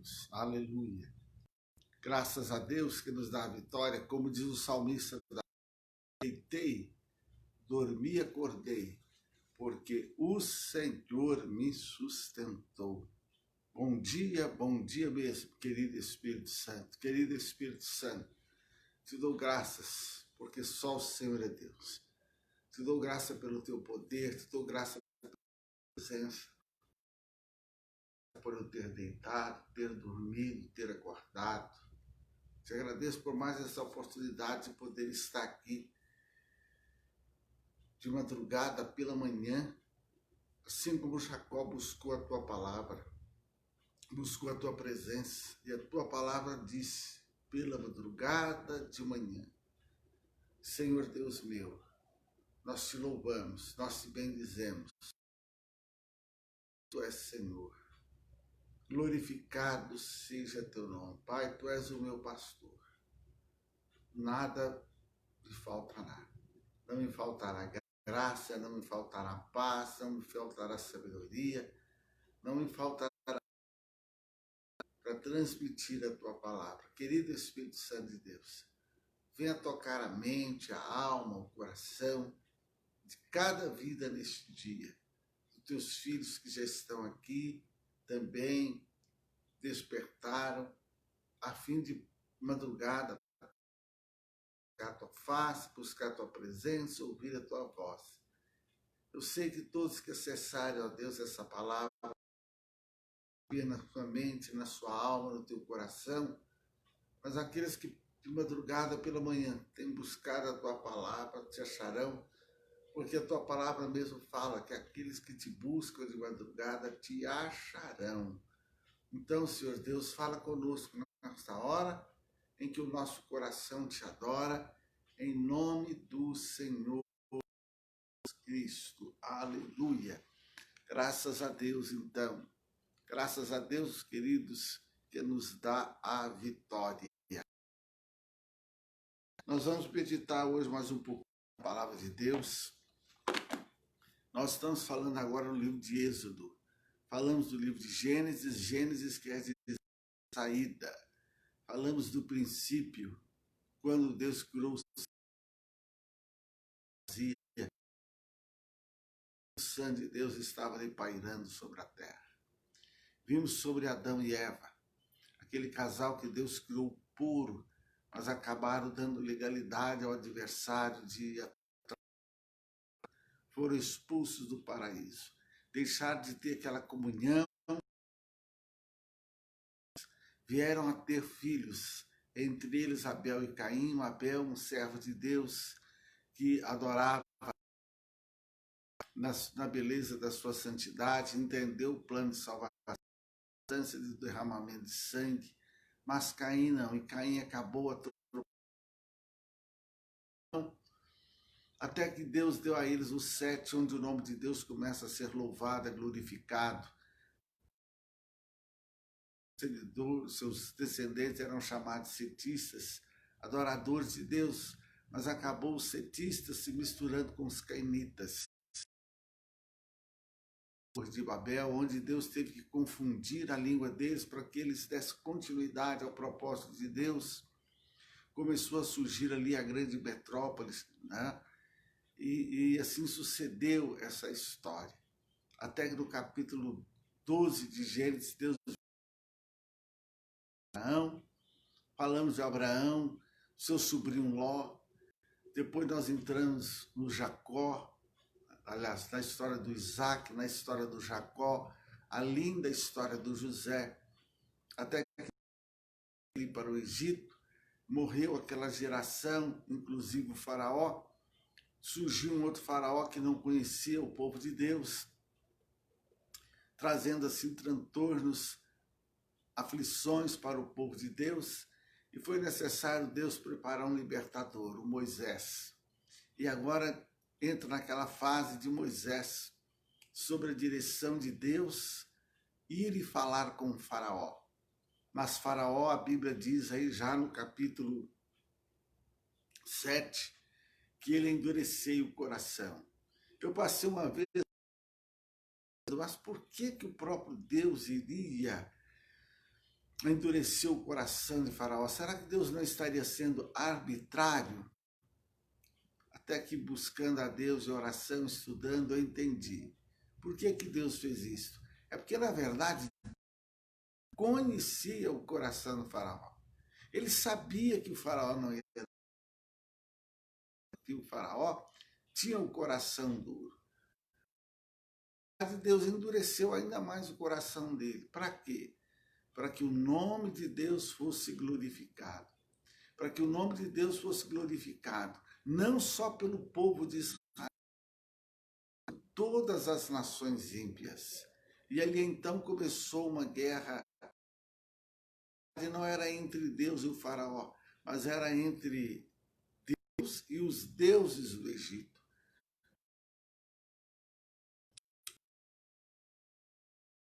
Deus. Aleluia. Graças a Deus que nos dá a vitória, como diz o salmista, deitei, dormi, acordei, porque o Senhor me sustentou. Bom dia, meu querido Espírito Santo. Querido Espírito Santo, te dou graças, porque só o Senhor é Deus. Te dou graça pelo teu poder, te dou graça pela tua presença, por eu ter deitado, ter dormido, ter acordado. Te agradeço por mais essa oportunidade de poder estar aqui de madrugada pela manhã, assim como Jacó buscou a tua palavra, buscou a tua presença, e a tua palavra disse, pela madrugada de manhã, Senhor Deus meu, nós te louvamos, nós te bendizemos, tu és Senhor, glorificado seja teu nome, Pai, tu és o meu pastor, nada me faltará, não me faltará graça, não me faltará paz, não me faltará sabedoria, não me faltará para transmitir a tua palavra. Querido Espírito Santo de Deus, venha tocar a mente, a alma, o coração de cada vida neste dia. Os teus filhos que já estão aqui também despertaram a fim de madrugada buscar a tua face, buscar a tua presença, ouvir a tua voz. Eu sei que todos que acessarem, ó Deus, essa palavra, na sua mente, na sua alma, no teu coração, mas aqueles que de madrugada pela manhã têm buscado a tua palavra, te acharão, porque a tua palavra mesmo fala que aqueles que te buscam de madrugada te acharão. Então, Senhor Deus, fala conosco nesta hora em que o nosso coração te adora, em nome do Senhor Cristo. Aleluia. Graças a Deus, então. Graças a Deus, queridos, que nos dá a vitória. Nós vamos meditar hoje mais um pouco a palavra de Deus. Nós estamos falando agora no livro de Êxodo. Falamos do livro de Gênesis. Gênesis quer dizer saída. Falamos do princípio, quando Deus criou o sangue de Deus estava ali pairando sobre a terra. Vimos sobre Adão e Eva, aquele casal que Deus criou puro, mas acabaram dando legalidade ao adversário foram expulsos do paraíso, deixaram de ter aquela comunhão, vieram a ter filhos, entre eles Abel e Caim. Abel, um servo de Deus, que adorava na beleza da sua santidade, entendeu o plano de salvação, a distância de derramamento de sangue, mas Caim não, e Caim acabou até que Deus deu a eles o 7, onde o nome de Deus começa a ser louvado, glorificado. Seus descendentes eram chamados setistas, adoradores de Deus, mas acabou os setistas se misturando com os cainitas de Babel, onde Deus teve que confundir a língua deles para que eles dessem continuidade ao propósito de Deus. Começou a surgir ali a grande metrópole, né? E assim sucedeu essa história. Até que no capítulo 12 de Gênesis, Deus falamos de Abraão, seu sobrinho Ló, depois nós entramos no Jacó, aliás, na história do Isaac, na história do Jacó, a linda história do José, até que ele para o Egito, morreu aquela geração, inclusive o faraó, surgiu um outro faraó que não conhecia o povo de Deus, trazendo assim transtornos, aflições para o povo de Deus, e foi necessário Deus preparar um libertador, o Moisés. E agora entra naquela fase de Moisés, sobre a direção de Deus, ir e falar com o faraó. Mas faraó, a Bíblia diz aí já no capítulo 7, que ele endureceu o coração. Eu passei uma vez, mas por que o próprio Deus iria endureceu o coração de Faraó? Será que Deus não estaria sendo arbitrário? Até que buscando a Deus em oração, estudando, eu entendi. Por que Deus fez isso? É porque, na verdade, conhecia o coração do Faraó. Ele sabia que o Faraó não ia, que o Faraó tinha o coração duro. Deus endureceu ainda mais o coração dele. Para quê? Para que o nome de Deus fosse glorificado. Para que o nome de Deus fosse glorificado, não só pelo povo de Israel, todas as nações ímpias. E ali então começou uma guerra, que não era entre Deus e o Faraó, mas era entre Deus e os deuses do Egito.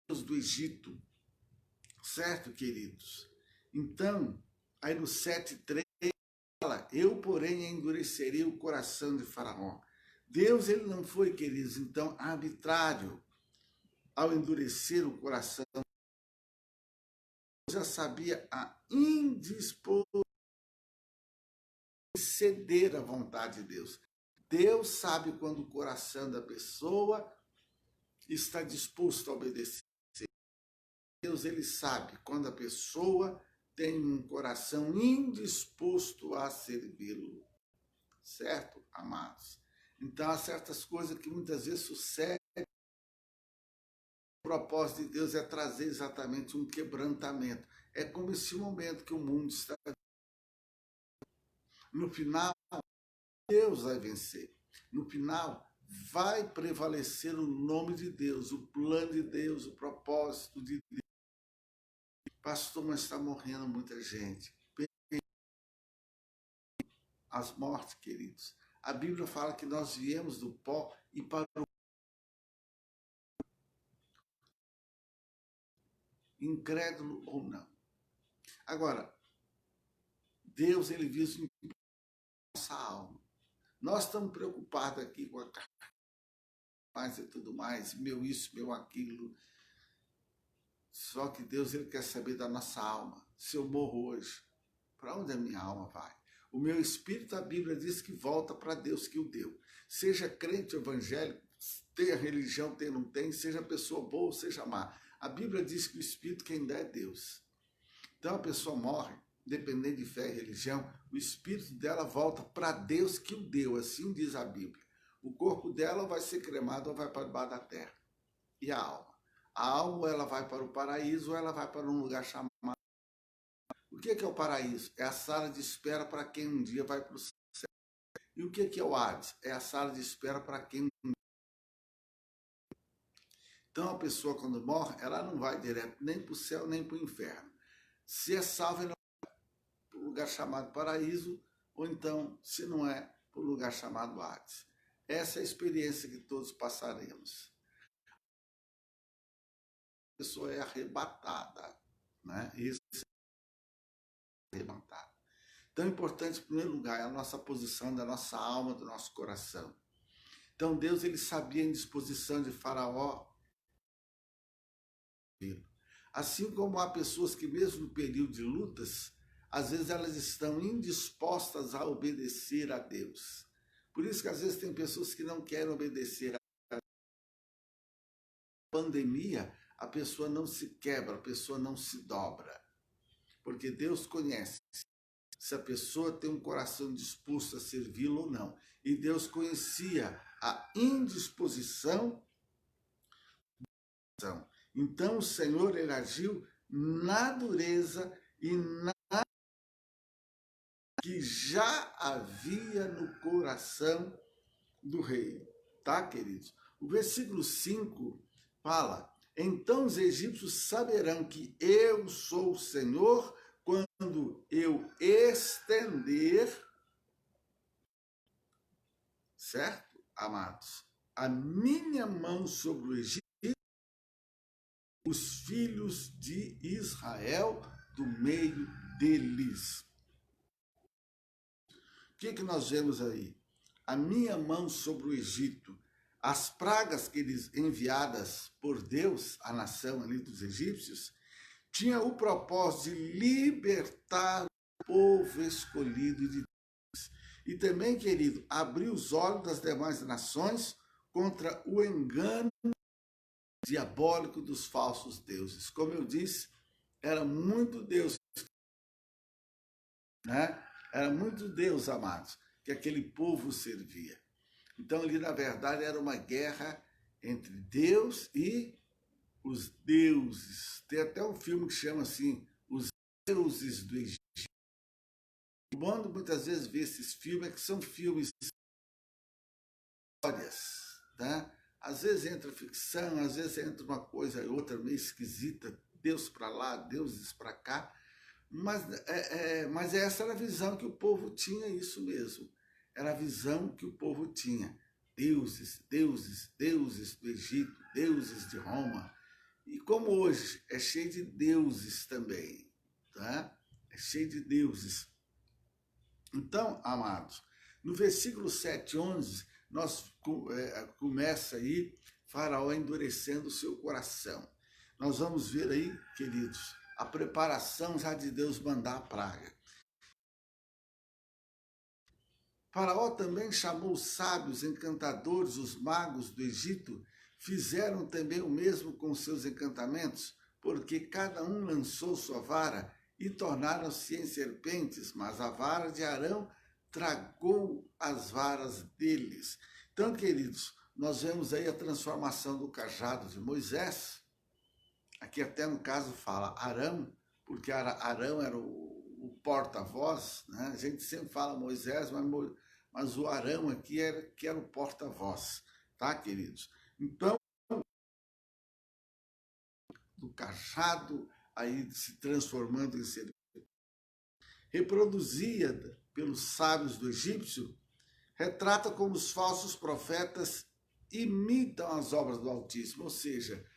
Deus do Egito, certo, queridos? Então, aí no 7:3 fala, eu, porém, endurecerei o coração de Faraó. Deus, ele não foi, queridos, então, arbitrário ao endurecer o coração. Já sabia a indisposição de ceder à vontade de Deus. Deus sabe quando o coração da pessoa está disposto a obedecer. Deus, ele sabe quando a pessoa tem um coração indisposto a servi-lo. Certo, amados? Então, há certas coisas que muitas vezes sucedem. O propósito de Deus é trazer exatamente um quebrantamento. É como esse momento que o mundo está. No final, Deus vai vencer. No final, vai prevalecer o nome de Deus, o plano de Deus, o propósito de Deus. Pastor, mas está morrendo muita gente. As mortes, queridos. A Bíblia fala que nós viemos do pó e para o incrédulo ou não. Agora, Deus, ele visa nossa alma. Nós estamos preocupados aqui com a mais e tudo mais, meu isso, meu aquilo. Só que Deus, ele quer saber da nossa alma. Se eu morro hoje, para onde a minha alma vai? O meu espírito, a Bíblia diz que volta para Deus que o deu. Seja crente evangélico, tenha religião, tenha não tem, seja pessoa boa ou seja má. A Bíblia diz que o espírito quem dá é Deus. Então a pessoa morre, dependendo de fé e religião, o espírito dela volta para Deus que o deu, assim diz a Bíblia. O corpo dela vai ser cremado ou vai para debaixo da terra. E a alma? A alma, ela vai para o paraíso ou ela vai para um lugar chamado... O que é o paraíso? É a sala de espera para quem um dia vai para o céu. E o que é o Hades? É a sala de espera para quem... Então a pessoa quando morre, ela não vai direto nem para o céu nem para o inferno. Se é salvo, ela vai para o lugar chamado paraíso, ou então, se não é, para o lugar chamado Hades. Essa é a experiência que todos passaremos. A pessoa é arrebatada, né? Isso é arrebatada. Então, é importante, em primeiro lugar, é a nossa posição da nossa alma, do nosso coração. Então, Deus, ele sabia a indisposição de Faraó. Assim como há pessoas que, mesmo no período de lutas, às vezes elas estão indispostas a obedecer a Deus. Por isso que às vezes tem pessoas que não querem obedecer a Deus. Na pandemia, a pessoa não se quebra, a pessoa não se dobra. Porque Deus conhece se a pessoa tem um coração disposto a servi-lo ou não. E Deus conhecia a indisposição. Então o Senhor, ele agiu na dureza e na que já havia no coração do rei. Tá, queridos? O versículo 5 fala, então os egípcios saberão que eu sou o Senhor quando eu estender, certo, amados, a minha mão sobre o Egito, os filhos de Israel do meio deles. O que nós vemos aí? A minha mão sobre o Egito, as pragas que eles enviadas por Deus à nação ali dos egípcios, tinha o propósito de libertar o povo escolhido de Deus. E também, querido, abrir os olhos das demais nações contra o engano diabólico dos falsos deuses. Como eu disse, era muito Deus, né? Era muito Deus, amados, que aquele povo servia. Então, ali, na verdade, era uma guerra entre Deus e os deuses. Tem até um filme que chama assim, Os Deuses do Egito. O bom de muitas vezes ver esses filmes é que são filmes de histórias, né? Às vezes entra ficção, às vezes entra uma coisa e outra meio esquisita, Deus para lá, deuses para cá, mas essa era a visão que o povo tinha, isso mesmo. Era a visão que o povo tinha. Deuses, deuses, deuses do Egito, deuses de Roma. E como hoje é cheio de deuses também, tá? É cheio de deuses. Então, amados, no versículo 7, 11, começa aí Faraó endurecendo o seu coração. Nós vamos ver aí, queridos, a preparação já de Deus mandar a praga. Faraó também chamou os sábios, encantadores, os magos do Egito, fizeram também o mesmo com seus encantamentos, porque cada um lançou sua vara e tornaram-se em serpentes, mas a vara de Arão tragou as varas deles. Então, queridos, nós vemos aí a transformação do cajado de Moisés. Aqui até no caso fala Arão, porque Arão era o porta-voz, né? A gente sempre fala Moisés, mas o Arão aqui que era o porta-voz, tá, queridos? Então, do cajado aí se transformando em serpente, reproduzia pelos sábios do egípcio, retrata como os falsos profetas imitam as obras do Altíssimo, ou seja,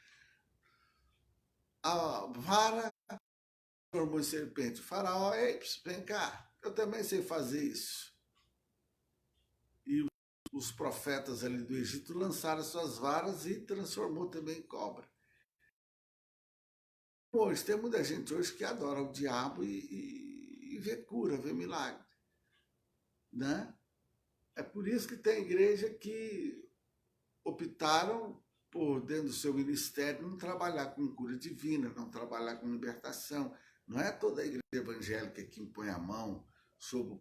a vara transformou em serpente. O faraó, ei, vem cá, eu também sei fazer isso. E os profetas ali do Egito lançaram suas varas e transformou também em cobra. Hoje, tem muita gente hoje que adora o diabo e vê cura, vê milagre, né? É por isso que tem igreja que optaram por, dentro do seu ministério, não trabalhar com cura divina, não trabalhar com libertação. Não é toda a igreja evangélica que impõe a mão sobre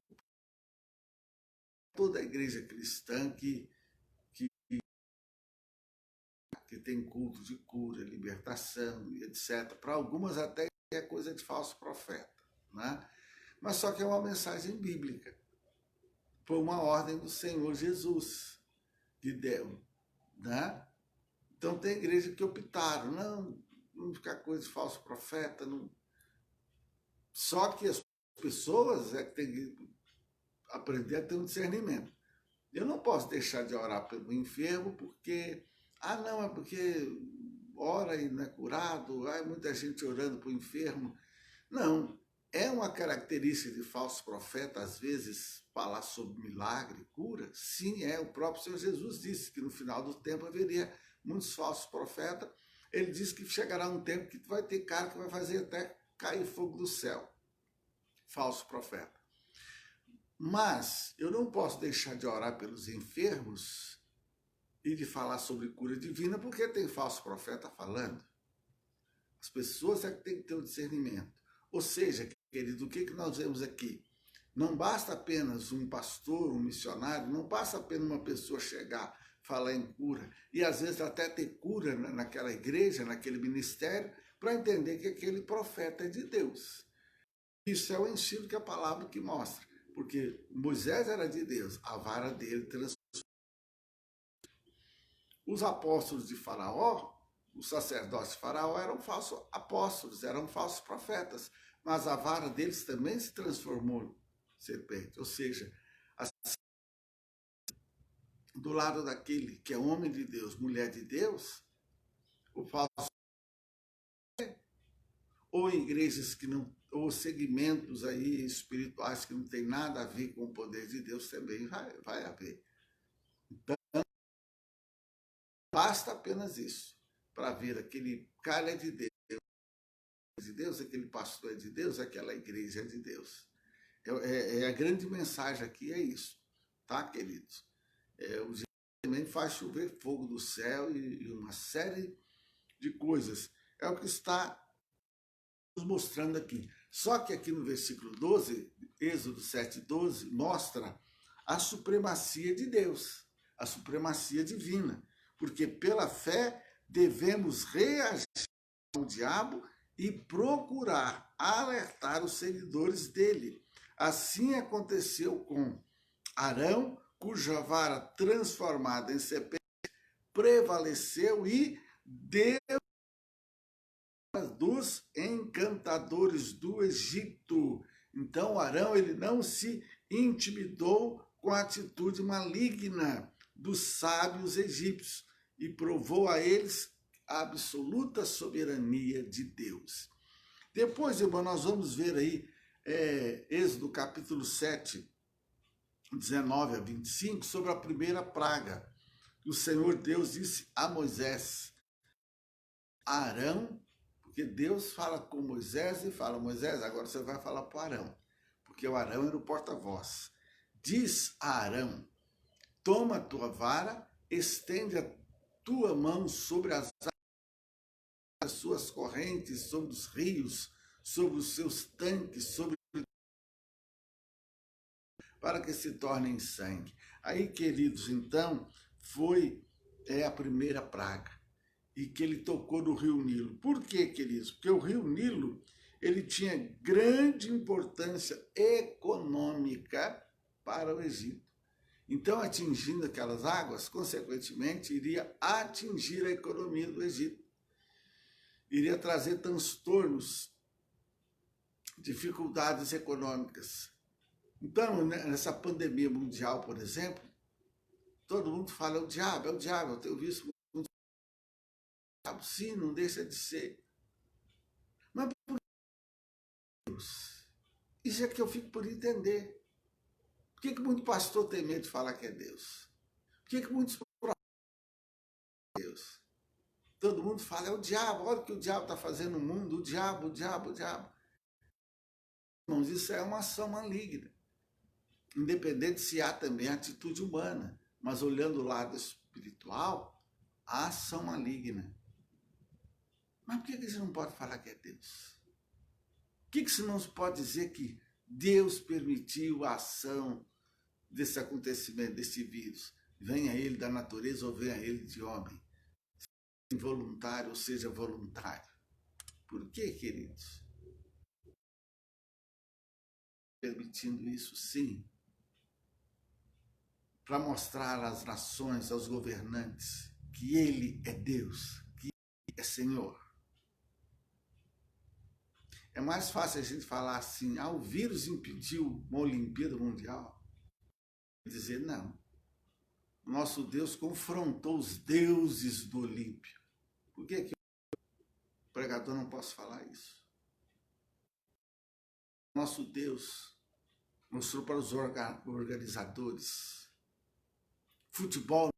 toda a igreja cristã que tem culto de cura, libertação, etc. Para algumas até é coisa de falso profeta, né? Mas só que é uma mensagem bíblica, por uma ordem do Senhor Jesus que deu, né? Então tem igreja que optaram, não ficar coisa de falso profeta, não. Só que as pessoas é que têm que aprender a ter um discernimento. Eu não posso deixar de orar pelo enfermo porque, não, é porque ora e não é curado, muita gente orando para o enfermo. Não, é uma característica de falso profeta, às vezes, falar sobre milagre, cura. Sim, é. O próprio Senhor Jesus disse que no final do tempo haveria muitos falsos profetas. Ele disse que chegará um tempo que vai ter cara que vai fazer até cair fogo do céu. Falso profeta. Mas eu não posso deixar de orar pelos enfermos e de falar sobre cura divina, porque tem falso profeta falando. As pessoas é que têm que ter o discernimento. Ou seja, querido, o que nós vemos aqui? Não basta apenas um pastor, um missionário, não basta apenas uma pessoa chegar, falar em cura, e às vezes até ter cura naquela igreja, naquele ministério, para entender que aquele profeta é de Deus. Isso é o ensino que a palavra que mostra, porque Moisés era de Deus, a vara dele transformou. Os apóstolos de Faraó, os sacerdotes de Faraó eram falsos apóstolos, eram falsos profetas, mas a vara deles também se transformou em serpente, ou seja, do lado daquele que é homem de Deus, mulher de Deus, o falso, ou em igrejas que não, ou segmentos aí espirituais que não tem nada a ver com o poder de Deus também vai haver. Então, basta apenas isso para ver aquele cara de Deus de Deus, aquele pastor é de Deus, aquela igreja é de Deus. A grande mensagem aqui é isso, tá, queridos? O Jesus também faz chover fogo do céu e uma série de coisas. É o que está nos mostrando aqui. Só que aqui no versículo 12, Êxodo 7:12, mostra a supremacia de Deus, a supremacia divina. Porque pela fé devemos reagir ao diabo e procurar alertar os seguidores dele. Assim aconteceu com Arão, cuja vara transformada em serpente prevaleceu e deu dos encantadores do Egito. Então Arão ele não se intimidou com a atitude maligna dos sábios egípcios e provou a eles a absoluta soberania de Deus. Depois, irmão, nós vamos ver aí Êxodo capítulo 7, 19 a 25, sobre a primeira praga. O Senhor Deus disse a Moisés, a Arão, porque Deus fala com Moisés e fala, Moisés, agora você vai falar para o Arão, porque o Arão era o porta-voz. Diz a Arão, toma a tua vara, estende a tua mão sobre as suas correntes, sobre os rios, sobre os seus tanques, para que se tornem sangue. Aí, queridos, então, foi a primeira praga, e que ele tocou no rio Nilo. Por quê, queridos? Porque o rio Nilo, ele tinha grande importância econômica para o Egito. Então, atingindo aquelas águas, consequentemente, iria atingir a economia do Egito. Iria trazer transtornos, dificuldades econômicas. Então, nessa pandemia mundial, por exemplo, todo mundo fala, é o diabo, eu tenho visto muito diabo. Sim, não deixa de ser. Mas por que Deus? Isso é que eu fico por entender. Por que muito pastor tem medo de falar que é Deus? Por que muitos profetas é Deus? Todo mundo fala, é o diabo, olha o que o diabo está fazendo no mundo, o diabo. Irmãos, isso é uma ação maligna. Independente se há também atitude humana, mas olhando o lado espiritual, há ação maligna. Mas por que você não pode falar que é Deus? Por que você não pode dizer que Deus permitiu a ação desse acontecimento, desse vírus? Venha ele da natureza ou venha ele de homem. Involuntário ou seja voluntário. Por que, queridos? Permitindo isso, sim, para mostrar às nações, aos governantes, que ele é Deus, que ele é Senhor. É mais fácil a gente falar assim, o vírus impediu uma Olimpíada Mundial. Dizer, não. Nosso Deus confrontou os deuses do Olímpio. Por que o pregador não posso falar isso? Nosso Deus mostrou para os organizadores. Futebol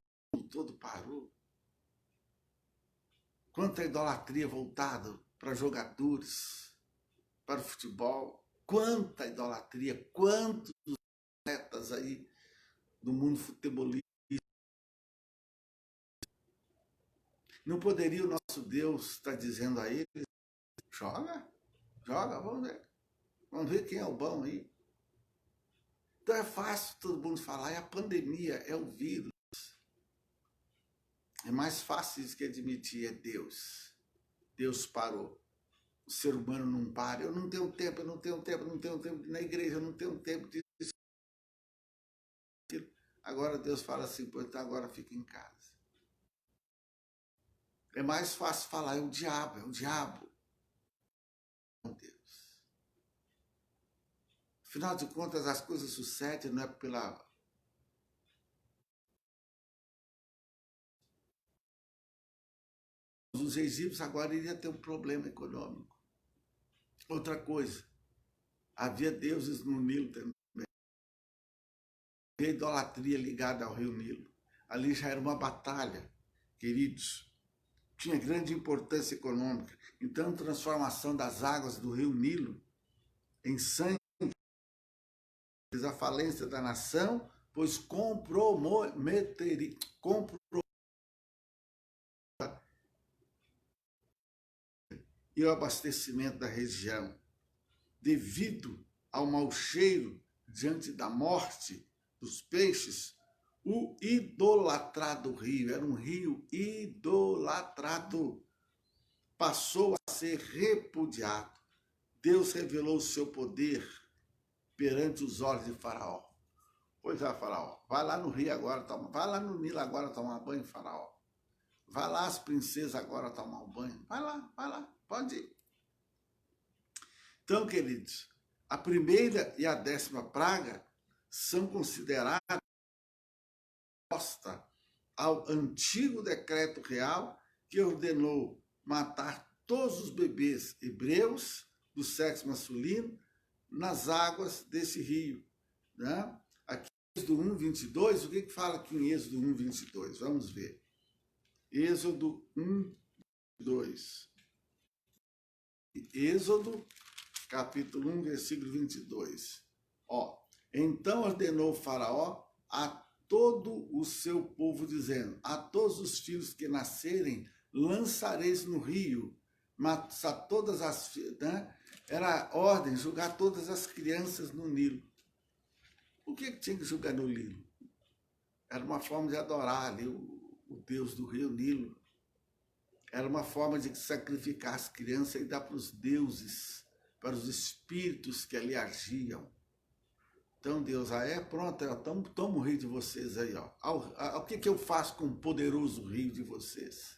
todo parou. Quanta idolatria voltada para jogadores, para o futebol. Quanta idolatria, quantos atletas aí do mundo futebolístico. Não poderia o nosso Deus estar dizendo a eles, joga, vamos ver quem é o bom aí. Então é fácil todo mundo falar, é a pandemia, é o vírus. É mais fácil isso que admitir, é Deus. Deus parou. O ser humano não para. Eu não tenho tempo na igreja, eu não tenho tempo disso. Agora Deus fala assim, pô, então agora fica em casa. É mais fácil falar, é o diabo. Meu Deus. Afinal de contas, as coisas sucedem, não é pela... Os egípcios agora iriam ter um problema econômico. Outra coisa, havia deuses no Nilo também. Havia idolatria ligada ao rio Nilo. Ali já era uma batalha, queridos, tinha grande importância econômica. Então, a transformação das águas do rio Nilo em sangue, a falência da nação, pois e o abastecimento da região, devido ao mau cheiro diante da morte dos peixes, o idolatrado rio, era um rio idolatrado, passou a ser repudiado. Deus revelou o seu poder perante os olhos de Faraó. Pois é, Faraó, vai lá no rio agora, vai lá no Nilo agora tomar banho, Faraó. Vai lá as princesas agora tomar um banho. Vai lá, pode ir. Então, queridos, a primeira e a 10ª praga são consideradas oposta ao antigo decreto real que ordenou matar todos os bebês hebreus do sexo masculino nas águas desse rio. Né? Aqui em Êxodo 1, 22, o que fala aqui em Êxodo 1, 22? Vamos ver. Êxodo 1, 2. Êxodo, capítulo 1, versículo 22. Então ordenou Faraó a todo o seu povo, dizendo: a todos os filhos que nascerem, lançareis no rio. Matar todas as... Né? Era ordem julgar todas as crianças no Nilo. Por que tinha que julgar no Nilo? Era uma forma de adorar ali o Deus do rio Nilo. Era uma forma de sacrificar as crianças e dar para os deuses, para os espíritos que ali agiam. Então Deus, pronto, toma o rio de vocês aí. O que eu faço com o poderoso rio de vocês?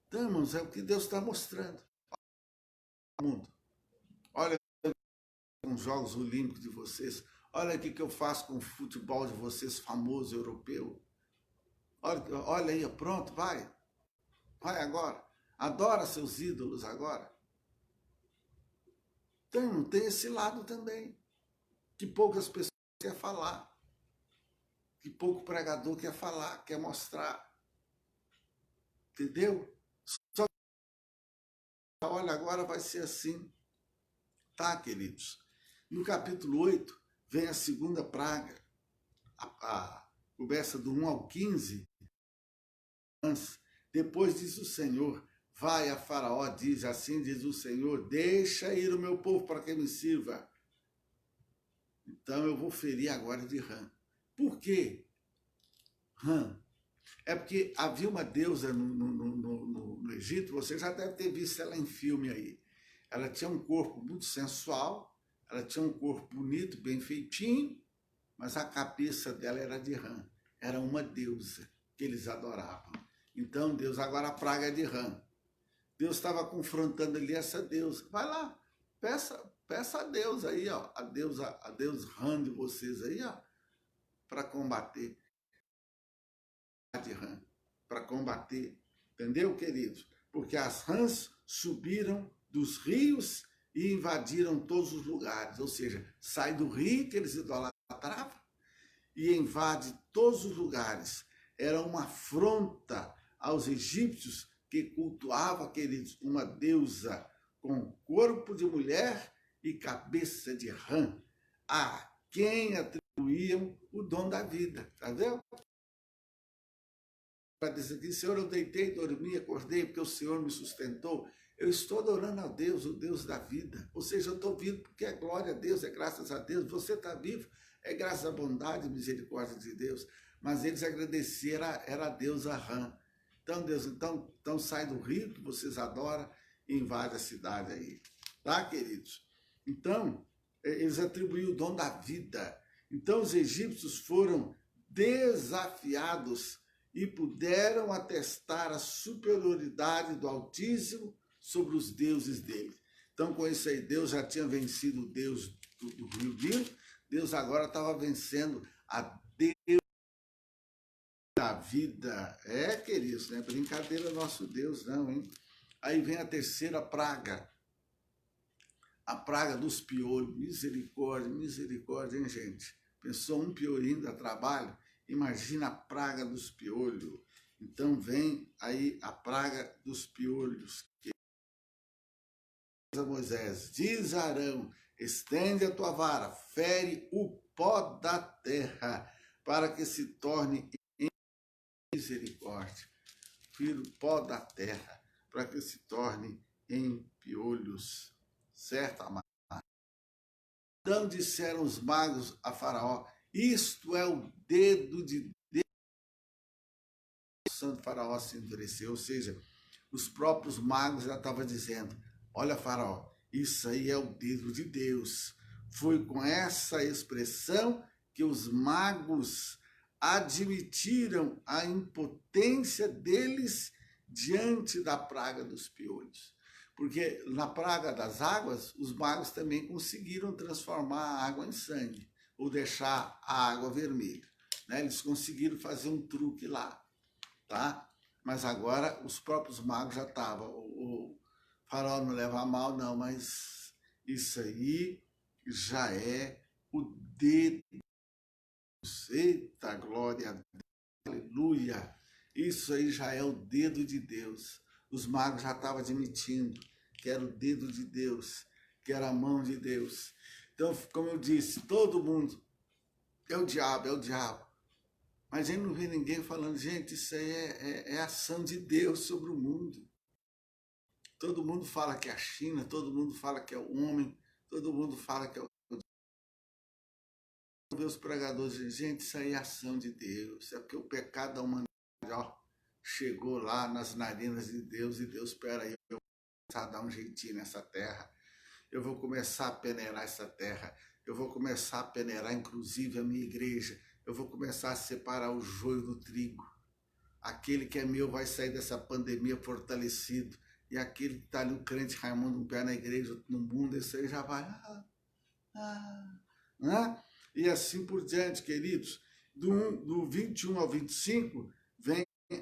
Então, irmãos, é o que Deus está mostrando. Mundo. Olha com os Jogos Olímpicos de vocês. Olha o que eu faço com o futebol de vocês, famoso europeu. Olha aí, pronto, vai. Vai agora. Adora seus ídolos agora. Então, tem esse lado também. Que poucas pessoas querem falar. Que pouco pregador quer falar, quer mostrar. Entendeu? Só olha, agora vai ser assim. Tá, queridos? No capítulo 8, vem a 2ª praga. Começa do 1 ao 15. Depois diz o Senhor: vai a Faraó, diz, assim diz o Senhor, deixa ir o meu povo para que me sirva. Então eu vou ferir agora de Rã. Por quê? Rã. É porque havia uma deusa no Egito, você já deve ter visto ela em filme aí. Ela tinha um corpo muito sensual, ela tinha um corpo bonito, bem feitinho, mas a cabeça dela era de Rã. Era uma deusa que eles adoravam. Então Deus, agora a praga é de Rã. Deus estava confrontando ali essa deusa. Vai lá, peça a Deus aí, a Deus Rã de vocês aí, para combater. Para combater, entendeu, queridos? Porque as rãs subiram dos rios e invadiram todos os lugares, ou seja, sai do rio que eles idolatravam e invade todos os lugares. Era uma afronta aos egípcios que cultuavam, queridos, uma deusa com corpo de mulher e cabeça de rã, a quem atribuíam o dom da vida, tá vendo? Para dizer aqui, Senhor, eu deitei, dormi, acordei, porque o Senhor me sustentou. Eu estou adorando a Deus, o Deus da vida. Ou seja, eu estou vivo porque é glória a Deus, é graças a Deus. Você está vivo, é graças à bondade e misericórdia de Deus. Mas eles agradeceram, era a deusa Rã. Então, Deus, então sai do rio que vocês adoram e invade a cidade aí. Tá, queridos? Então, eles atribuíram o dom da vida. Então, os egípcios foram desafiados e puderam atestar a superioridade do Altíssimo sobre os deuses dele. Então, com isso aí, Deus já tinha vencido o Deus do rio Nilo, Deus agora estava vencendo a Deus da vida. Queridos, não é brincadeira nosso Deus, não, hein? Aí vem a 3ª praga, a praga dos piolhos. Misericórdia, misericórdia, hein, gente? Pensou um piolinho dá trabalho? Imagina a praga dos piolhos. Então vem aí a praga dos piolhos. Que diz a Moisés, diz a Arão, estende a tua vara, fere o pó da terra, para que se torne em misericórdia. Fira o pó da terra, para que se torne em piolhos. Certo, amado? Então disseram os magos a Faraó, isto é o dedo de Deus. O santo Faraó se endureceu, ou seja, os próprios magos já estavam dizendo, olha, Faraó, isso aí é o dedo de Deus. Foi com essa expressão que os magos admitiram a impotência deles diante da praga dos piolhos. Porque na praga das águas, os magos também conseguiram transformar a água em sangue, ou deixar a água vermelha. Né? Eles conseguiram fazer um truque lá, tá? Mas agora os próprios magos já estavam. O Faraó não leva a mal, não, mas isso aí já é o dedo. Eita, glória a Deus, aleluia! Isso aí já é o dedo de Deus. Os magos já estavam admitindo que era o dedo de Deus, que era a mão de Deus. Então, como eu disse, todo mundo é o diabo, é o diabo. Mas a gente não vê ninguém falando, gente, isso aí é ação de Deus sobre o mundo. Todo mundo fala que é a China, todo mundo fala que é o homem, todo mundo fala que é o... Os pregadores dizem, gente, isso aí é ação de Deus, é porque o pecado da humanidade ó, chegou lá nas narinas de Deus, e Deus, espera aí, eu vou começar a dar um jeitinho nessa terra, eu vou começar a peneirar essa terra, eu vou começar a peneirar inclusive a minha igreja, eu vou começar a separar o joio do trigo. Aquele que é meu vai sair dessa pandemia fortalecido, e aquele que está ali, o crente Raimundo, um pé na igreja, outro no mundo, esse aí já vai... né? E assim por diante, queridos. Do 21 ao 25, vem a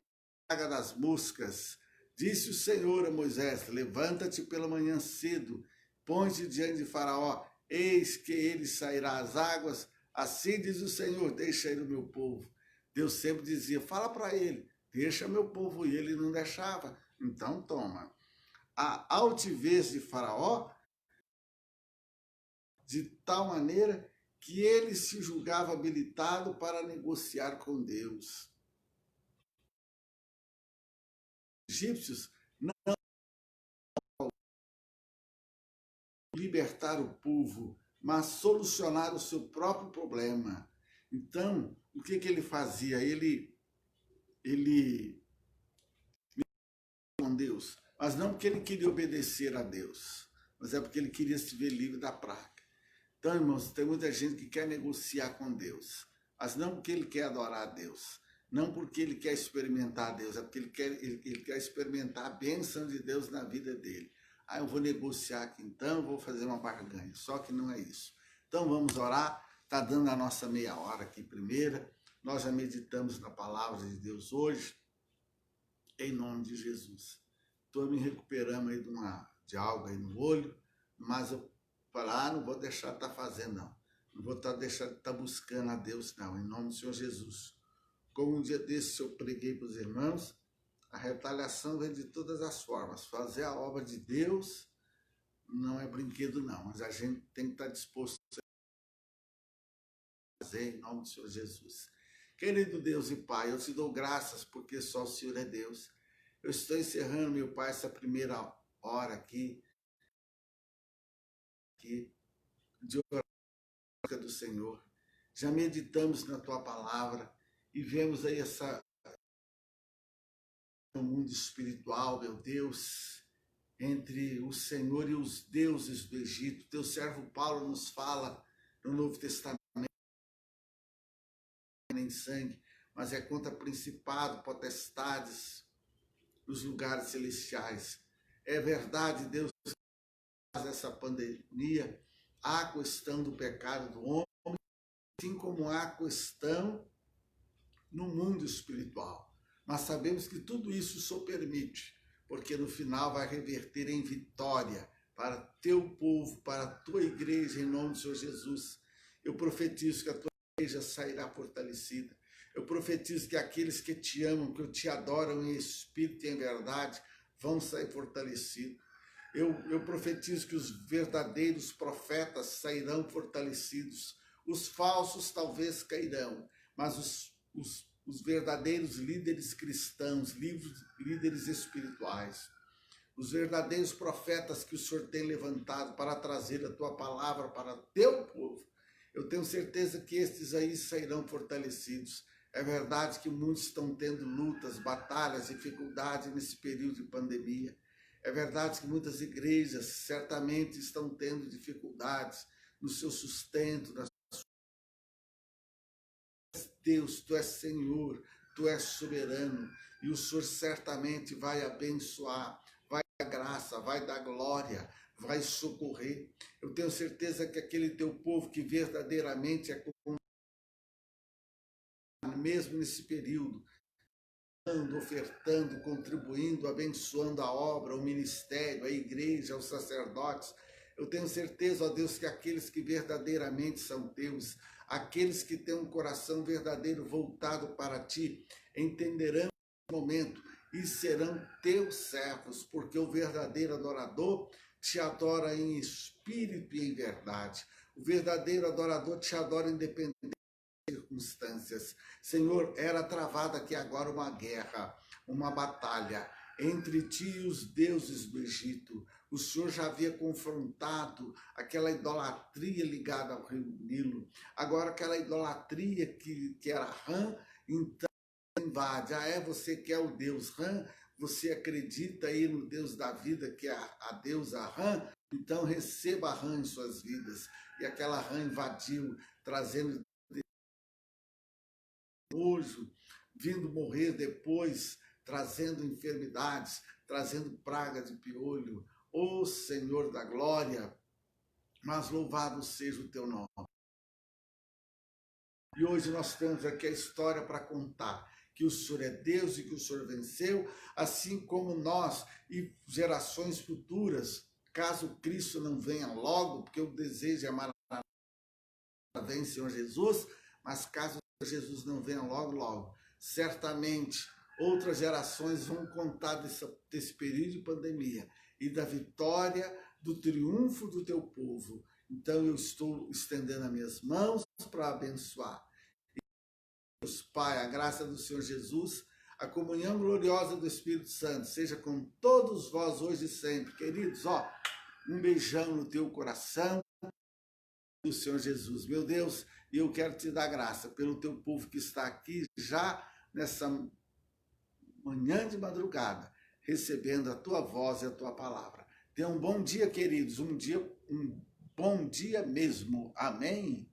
praga das moscas. Disse o Senhor a Moisés, levanta-te pela manhã cedo, põe-te diante de Faraó, eis que ele sairá às águas, assim diz o Senhor, deixa ir o meu povo. Deus sempre dizia, fala para ele, deixa meu povo, e ele não deixava. Então toma. A altivez de Faraó, de tal maneira que ele se julgava habilitado para negociar com Deus. Os egípcios não libertar o povo, mas solucionar o seu próprio problema. Então, o que ele fazia? Ele com Deus, mas não porque ele queria obedecer a Deus, mas é porque ele queria se ver livre da praga. Então, irmãos, tem muita gente que quer negociar com Deus, mas não porque ele quer adorar a Deus, não porque ele quer experimentar a Deus, é porque ele quer experimentar a bênção de Deus na vida dele. Ah, eu vou negociar aqui então, vou fazer uma barganha. Só que não é isso. Então vamos orar, está dando a nossa meia hora aqui primeira, nós já meditamos na palavra de Deus hoje, em nome de Jesus. Estou me recuperando aí de algo aí no olho, mas eu falar, não vou deixar de estar fazendo, não. Não vou deixar de estar buscando a Deus, não, em nome do Senhor Jesus. Como um dia desse eu preguei para os irmãos, a retaliação vem de todas as formas. Fazer a obra de Deus não é brinquedo, não, mas a gente tem que estar disposto a fazer em nome do Senhor Jesus. Querido Deus e Pai, eu te dou graças porque só o Senhor é Deus. Eu estou encerrando, meu Pai, essa primeira hora aqui de oração do Senhor. Já meditamos na Tua palavra e vemos aí no mundo espiritual, meu Deus, entre o Senhor e os deuses do Egito. Teu servo Paulo nos fala no Novo Testamento, nem sangue, mas é contra principado, potestades, nos lugares celestiais. É verdade, Deus, essa pandemia, há a questão do pecado do homem, assim como há a questão no mundo espiritual. Nós sabemos que tudo isso só permite, porque no final vai reverter em vitória para teu povo, para a tua igreja, em nome do Senhor Jesus. Eu profetizo que a tua igreja sairá fortalecida. Eu profetizo que aqueles que te amam, que te adoram em espírito e em verdade, vão sair fortalecidos. Eu profetizo que os verdadeiros profetas sairão fortalecidos. Os falsos talvez cairão, mas os verdadeiros líderes cristãos, líderes espirituais, os verdadeiros profetas que o Senhor tem levantado para trazer a tua palavra para o teu povo, eu tenho certeza que estes aí sairão fortalecidos. É verdade que muitos estão tendo lutas, batalhas, dificuldades nesse período de pandemia. É verdade que muitas igrejas certamente estão tendo dificuldades no seu sustento, na Deus, Tu és Senhor, Tu és soberano, e o Senhor certamente vai abençoar, vai dar graça, vai dar glória, vai socorrer. Eu tenho certeza que aquele teu povo que verdadeiramente é mesmo nesse período, ofertando, contribuindo, abençoando a obra, o ministério, a igreja, os sacerdotes. Eu tenho certeza, ó Deus, que aqueles que verdadeiramente são teus, aqueles que têm um coração verdadeiro voltado para ti, entenderão esse momento e serão teus servos, porque o verdadeiro adorador te adora em espírito e em verdade. O verdadeiro adorador te adora independente das circunstâncias. Senhor, era travada aqui agora uma guerra, uma batalha entre ti e os deuses do Egito. O Senhor já havia confrontado aquela idolatria ligada ao rio Nilo. Agora aquela idolatria que era Rã, então invade. Você que é o Deus Rã, você acredita aí no Deus da vida, que é a deusa Rã, então receba a Rã em suas vidas. E aquela Rã invadiu, trazendo nojo, vindo morrer depois, trazendo enfermidades, trazendo praga de piolho. Ó Senhor da glória, mas louvado seja o teu nome. E hoje nós temos aqui a história para contar, que o Senhor é Deus e que o Senhor venceu, assim como nós e gerações futuras, caso Cristo não venha logo, porque o desejo é Maranata, vem Senhor Jesus, mas caso Jesus não venha logo, certamente outras gerações vão contar desse período de pandemia e da vitória, do triunfo do teu povo. Então eu estou estendendo as minhas mãos para abençoar. Deus Pai, a graça do Senhor Jesus, a comunhão gloriosa do Espírito Santo, seja com todos vós hoje e sempre. Queridos, um beijão no teu coração do Senhor Jesus. Meu Deus, eu quero te dar graça pelo teu povo que está aqui já nessa manhã de madrugada, recebendo a tua voz e a tua palavra. Tenham um bom dia, queridos, um bom dia mesmo. Amém?